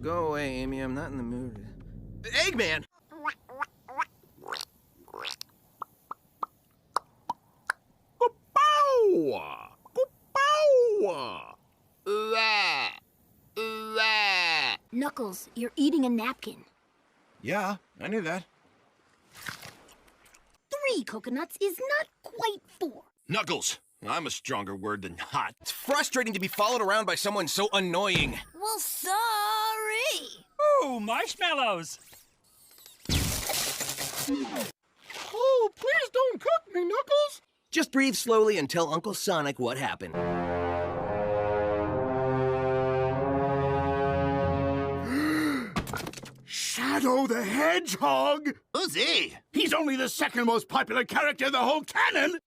Go away, Amy. I'm not in the mood. Eggman! Pow! Pow! Knuckles, you're eating a napkin. Yeah, I knew that. 3 coconuts is not quite 4. Knuckles, I'm a stronger word than hot. It's frustrating to be followed around by someone so annoying. Well, sorry. Ooh, marshmallows! Oh, please don't cook me, Knuckles! Just breathe slowly and tell Uncle Sonic what happened. Shadow the Hedgehog! Who's he? He's only the second most popular character in the whole canon!